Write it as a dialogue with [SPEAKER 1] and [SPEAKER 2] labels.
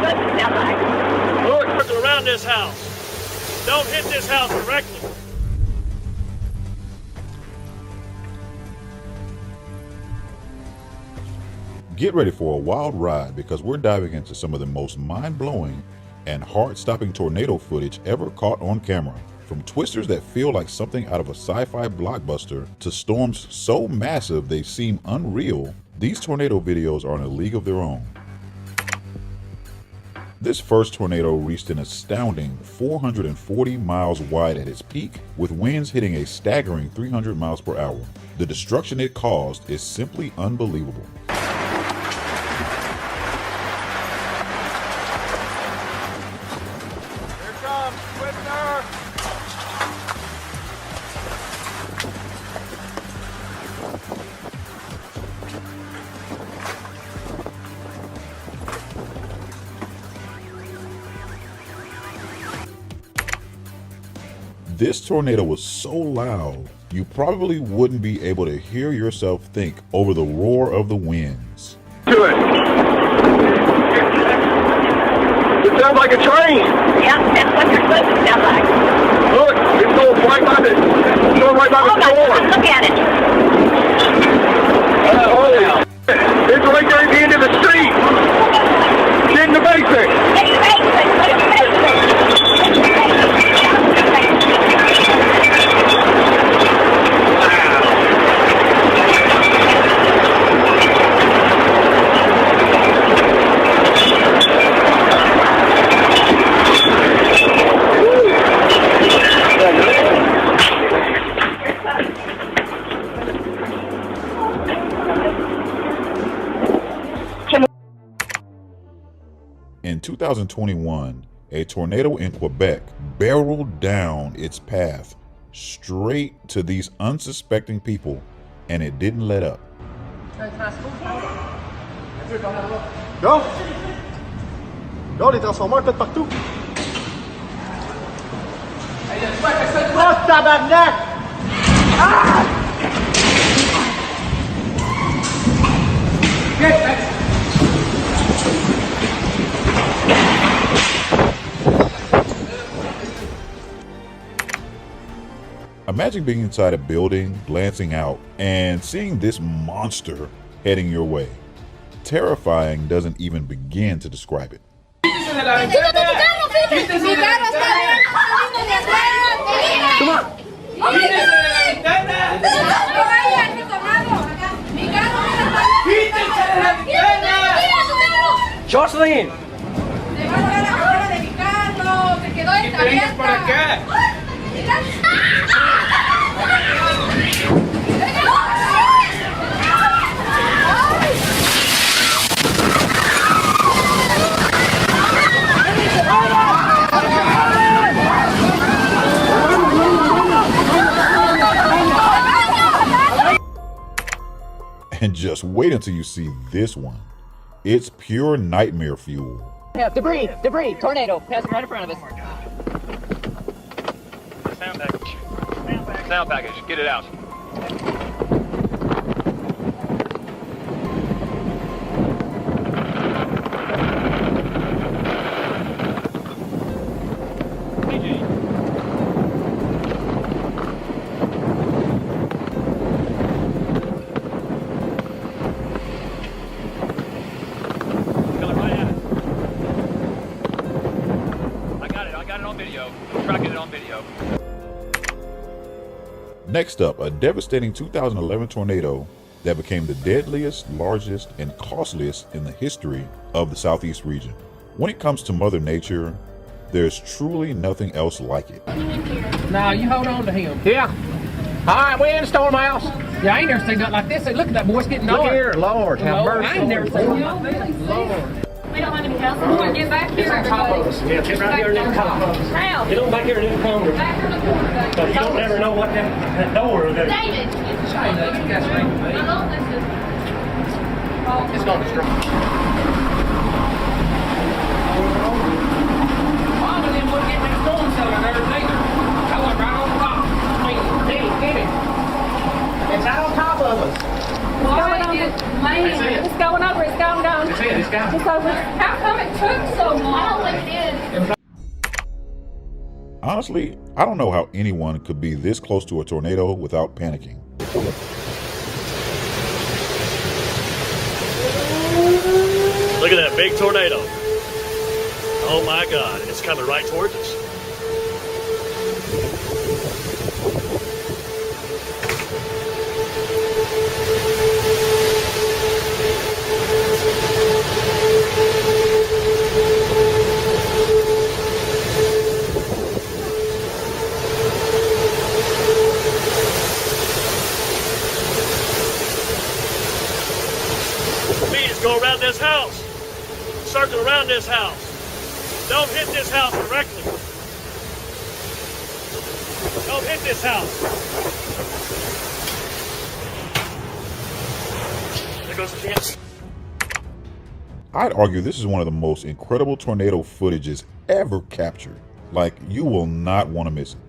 [SPEAKER 1] Look, circle around this house. Don't hit this house directly.
[SPEAKER 2] Get ready for a wild ride because we're diving into some of the most mind-blowing and heart-stopping tornado footage ever caught on camera. From twisters that feel like something out of a sci-fi blockbuster to storms so massive they seem unreal, these tornado videos are in a league of their own. This first tornado reached an astounding 440 miles wide at its peak, with winds hitting a staggering 300 miles per hour. The destruction it caused is simply unbelievable. This tornado was so loud, you probably wouldn't be able to hear yourself think over the roar of the winds.
[SPEAKER 3] To it. It sounds like a train.
[SPEAKER 4] Yeah, that's what you're supposed to sound like.
[SPEAKER 3] Look, it's going right by the door.
[SPEAKER 4] Look at it.
[SPEAKER 3] Holy shit. It's right there at the end of the street. Get in the basement.
[SPEAKER 4] Get your basement. Get your basement.
[SPEAKER 2] In 2021, a tornado in Quebec barreled down its path straight to these unsuspecting people, and it didn't let up.
[SPEAKER 3] Go! Go, les transformeurs peut-être partout. Oh, tabarnak! Ah!
[SPEAKER 2] Imagine being inside a building, glancing out, and seeing this monster heading your way. Terrifying doesn't even begin to describe it.
[SPEAKER 5] Jocelyn.
[SPEAKER 2] And just wait until you see this one. It's pure nightmare fuel.
[SPEAKER 6] Yeah, debris, tornado, passing right in front of us.
[SPEAKER 1] Sound package. Sound package. Get it out.
[SPEAKER 2] Next up, a devastating 2011 tornado that became the deadliest, largest, and costliest in the history of the Southeast region. When it comes to Mother Nature, there's truly nothing else like it.
[SPEAKER 6] Now you hold on to him. Yeah. All right, we in the storm house. Yeah, I ain't never seen nothing like this. Hey, look at that boy, it's getting
[SPEAKER 5] Look
[SPEAKER 6] dark.
[SPEAKER 5] here, Lord, have mercy.
[SPEAKER 6] I ain't never seen nothing like this. Lord.
[SPEAKER 7] We don't have any houses. We want to get back here, everybody.
[SPEAKER 5] Yeah, get right here in that corner.
[SPEAKER 7] How?
[SPEAKER 5] Get on back here in that corner.
[SPEAKER 7] Back here in the corner, baby.
[SPEAKER 5] Because you don't never know what that door will do.
[SPEAKER 7] David!
[SPEAKER 6] Shane, you got straight with me.
[SPEAKER 7] I know this is...
[SPEAKER 6] It's gonna destroy. All of them wouldn't get me storm cellar there neither. I went right on top. I mean, get it. It's out on top of us.
[SPEAKER 7] Man, it's going over. It's going down.
[SPEAKER 5] It's in, it's got it.
[SPEAKER 7] It's over. How come it took so long?
[SPEAKER 4] I don't think it is.
[SPEAKER 2] Honestly, I don't know how anyone could be this close to a tornado without panicking.
[SPEAKER 1] Look at that big tornado. Oh my God, it's coming right towards us. Please go around this house. Circle around this house. Don't hit this house directly. Don't hit this house. There goes the chance.
[SPEAKER 2] I'd argue this is one of the most incredible tornado footages ever captured. Like, you will not want to miss it.